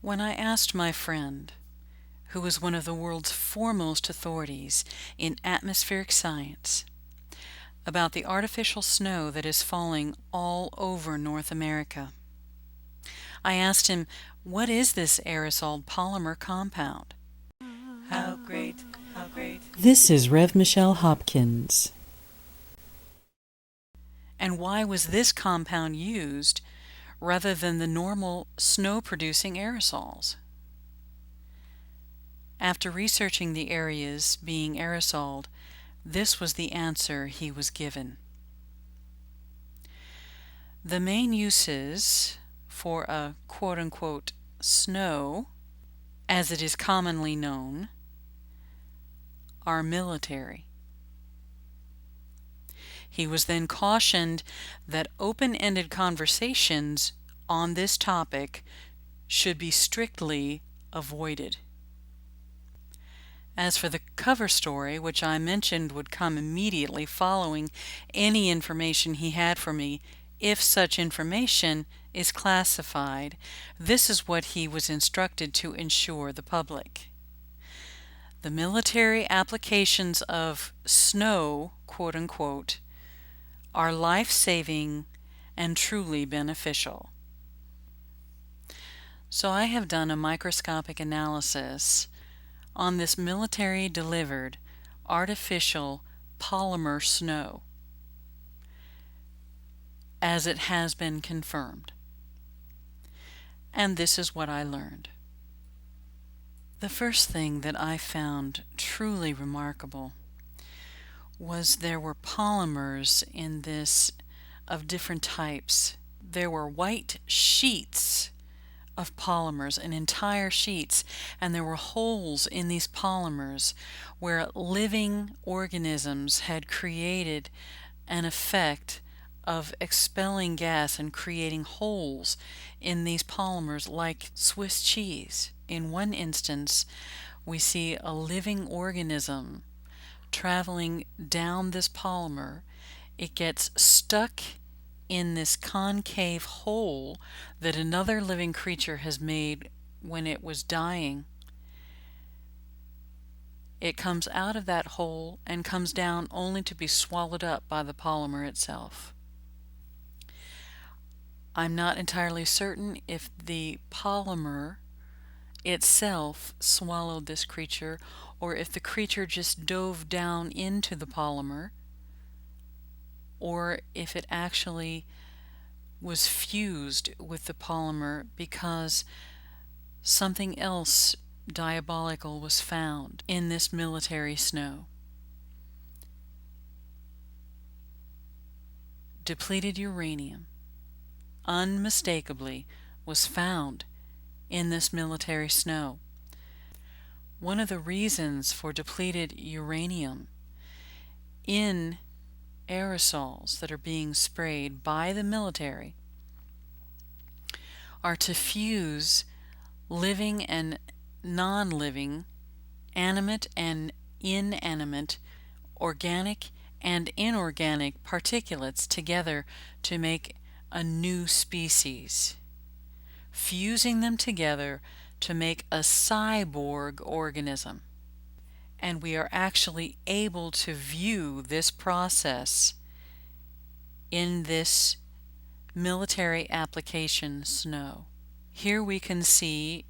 When I asked my friend, who is one of the world's foremost authorities in atmospheric science, about the artificial snow that is falling all over North America, I asked him, what is this aerosol polymer compound? How great, how great. This is Rev Michelle Hopkins. And why was this compound used rather than the normal snow-producing aerosols? After researching the areas being aerosoled, this was the answer he was given. The main uses for a quote-unquote snow, as it is commonly known, are military. He was then cautioned that open-ended conversations on this topic should be strictly avoided. As for the cover story, which I mentioned would come immediately following any information he had for me, if such information is classified, this is what he was instructed to ensure the public. The military applications of snow, quote-unquote, are life-saving and truly beneficial. So I have done a microscopic analysis on this military-delivered artificial polymer snow, as it has been confirmed. And this is what I learned. The first thing that I found truly remarkable was there were polymers in this of different types. There were white sheets of polymers, and entire sheets, and there were holes in these polymers where living organisms had created an effect of expelling gas and creating holes in these polymers like Swiss cheese. In one instance, we see a living organism traveling down this polymer. It gets stuck in this concave hole that another living creature has made when it was dying. It comes out of that hole and comes down only to be swallowed up by the polymer itself. I'm not entirely certain if the polymer itself swallowed this creature or if the creature just dove down into the polymer, or if it actually was fused with the polymer because something else diabolical was found in this military snow. Depleted uranium unmistakably was found in this military snow. One of the reasons for depleted uranium in aerosols that are being sprayed by the military are to fuse living and non-living, animate and inanimate, organic and inorganic particulates together to make a new species, fusing them together to make a cyborg organism. And we are actually able to view this process in this military application snow. Here we can see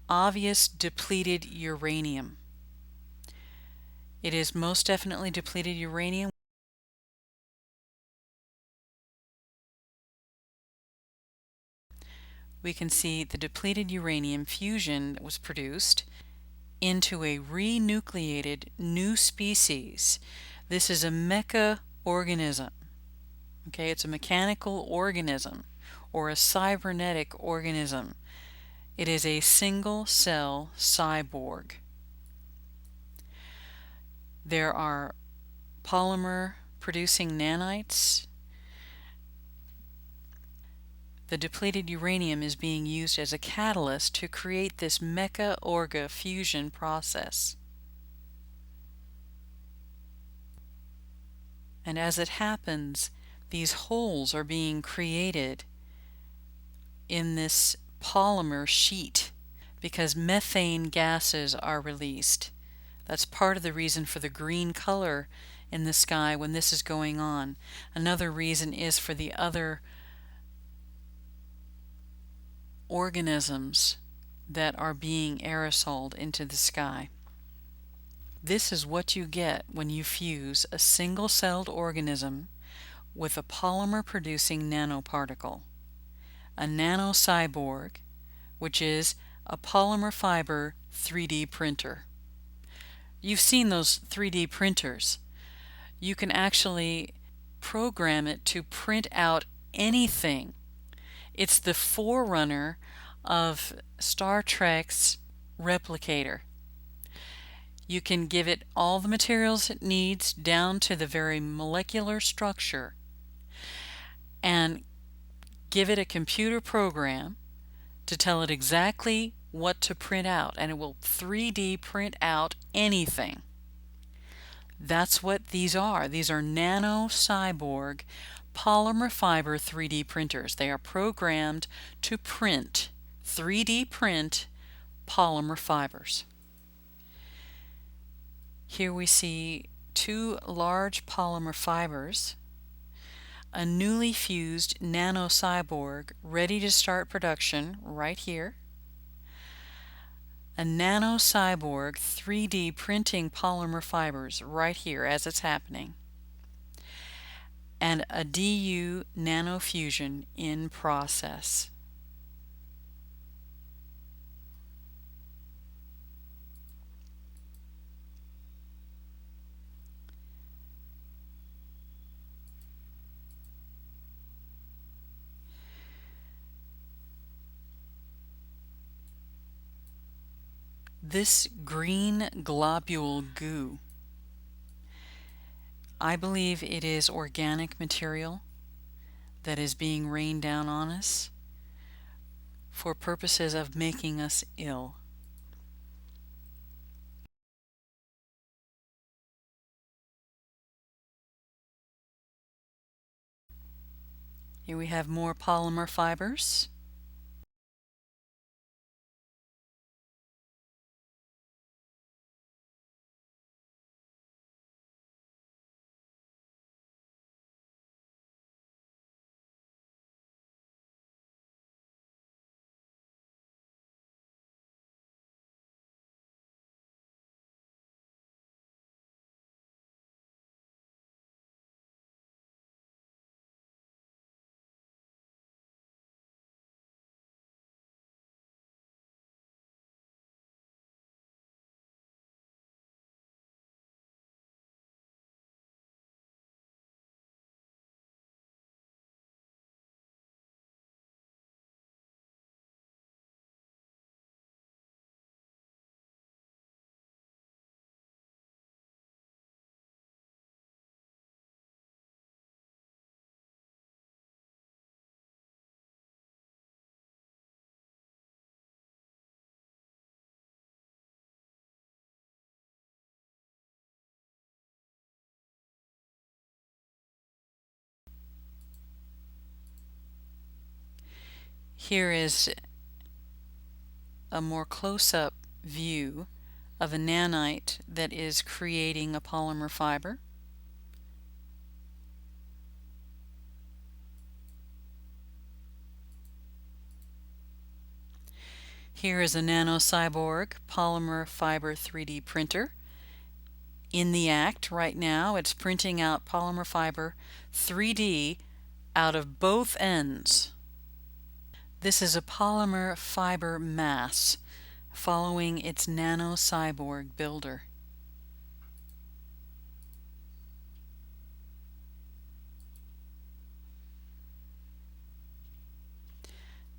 obvious depleted uranium. It is most definitely depleted uranium. We can see the depleted uranium fusion that was produced into a renucleated new species. This is a mecha organism. Okay, it's a mechanical organism or a cybernetic organism. It is a single cell cyborg. There are polymer producing nanites. The depleted uranium is being used as a catalyst to create this mecha-orga fusion process. And as it happens, these holes are being created in this polymer sheet because methane gases are released. That's part of the reason for the green color in the sky when this is going on. Another reason is for the other organisms that are being aerosoled into the sky. This is what you get when you fuse a single-celled organism with a polymer-producing nanoparticle, a nanocyborg, which is a polymer fiber 3D printer. You've seen those 3D printers. You can actually program it to print out anything. It's the forerunner of Star Trek's replicator. You can give it all the materials it needs down to the very molecular structure and give it a computer program to tell it exactly what to print out, and it will 3D print out anything. That's what these are. These are nanocyborg polymer fiber 3D printers. They are programmed to print, 3D print polymer fibers. Here we see two large polymer fibers, a newly fused nanocyborg ready to start production right here, a nanocyborg 3D printing polymer fibers right here as it's happening, and a DU nanofusion in process. This green globule goo, I believe it is organic material that is being rained down on us for purposes of making us ill. Here we have more polymer fibers. Here is a more close-up view of a nanite that is creating a polymer fiber. Here is a nanocyborg polymer fiber 3D printer. In the act right now, it's printing out polymer fiber 3D out of both ends. This is a polymer fiber mass following its nanocyborg builder.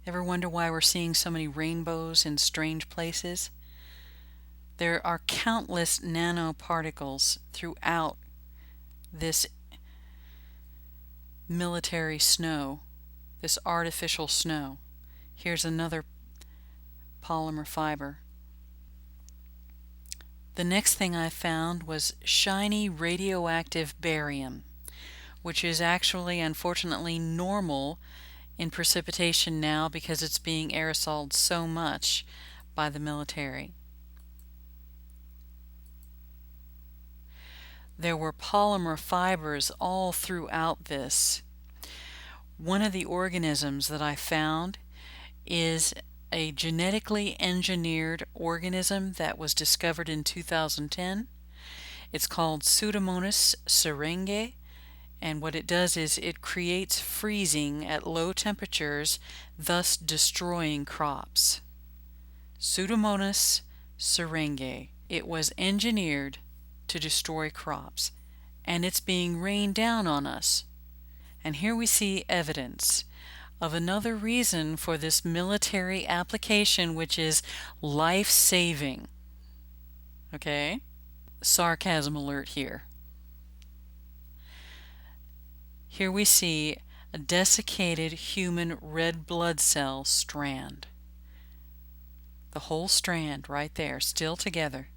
Ever wonder why we're seeing so many rainbows in strange places? There are countless nanoparticles throughout this military snow, this artificial snow. Here's another polymer fiber. The next thing I found was shiny radioactive barium, which is actually, unfortunately, normal in precipitation now because it's being aerosoled so much by the military. There were polymer fibers all throughout this. One of the organisms that I found is a genetically engineered organism that was discovered in 2010. It's called Pseudomonas syringae, and what it does is it creates freezing at low temperatures, thus destroying crops. Pseudomonas syringae. It was engineered to destroy crops, and it's being rained down on us. And here we see evidence of another reason for this military application, which is life-saving. Okay? Sarcasm alert here. Here we see a desiccated human red blood cell strand. The whole strand right there, still together.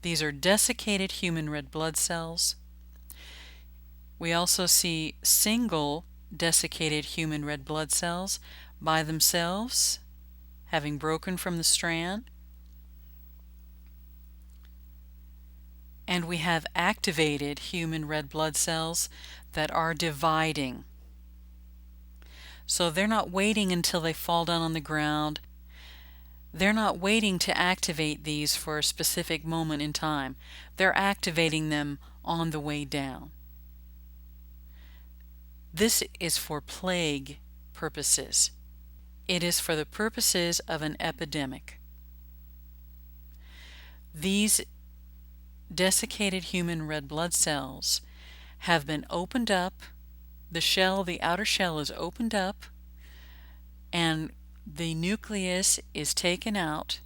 These are desiccated human red blood cells. We also see single desiccated human red blood cells by themselves, having broken from the strand. And we have activated human red blood cells that are dividing. So they're not waiting until they fall down on the ground. They're not waiting to activate these for a specific moment in time. They're activating them on the way down. This is for plague purposes. It is for the purposes of an epidemic. These desiccated human red blood cells have been opened up. The shell, the outer shell is opened up, and the nucleus is taken out.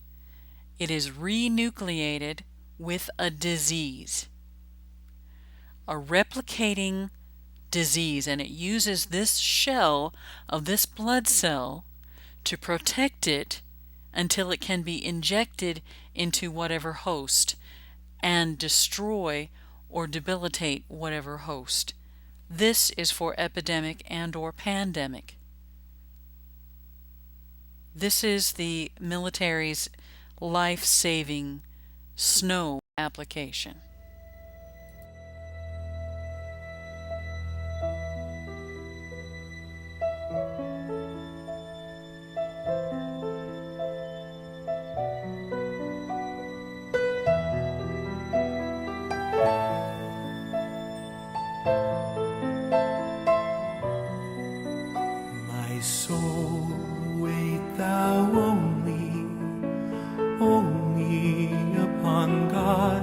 It is renucleated with a disease, a replicating disease, and it uses this shell of this blood cell to protect it until it can be injected into whatever host and destroy or debilitate whatever host. This is for epidemic and or pandemic. This is the military's life-saving snow application. My soul, wait thou only upon God,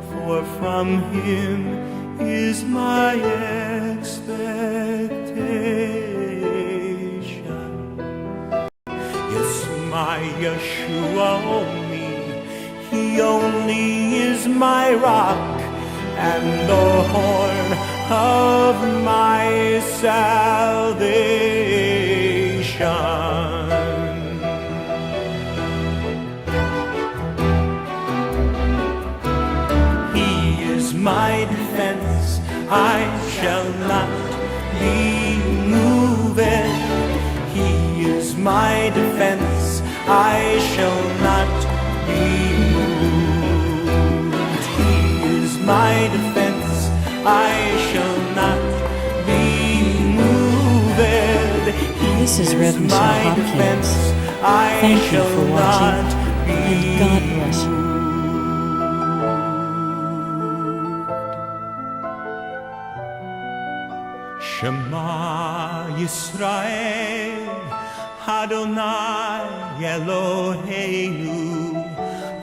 for from Him is my expectation. Yes, my Yeshua only, He only is my rock and the horn of my salvation. He is my defense, I shall not be moved. He is my defense, I shall not be moved. He is my defense, I shall not be moved. This is Rev I. Thank you for watching, and God bless you. Shema Yisrael, Adonai Eloheinu,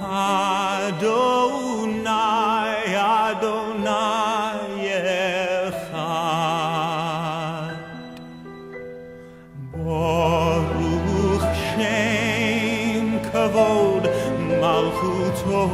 Adonai, Adonai Echad. Baruch Shem Kavod Malchuto.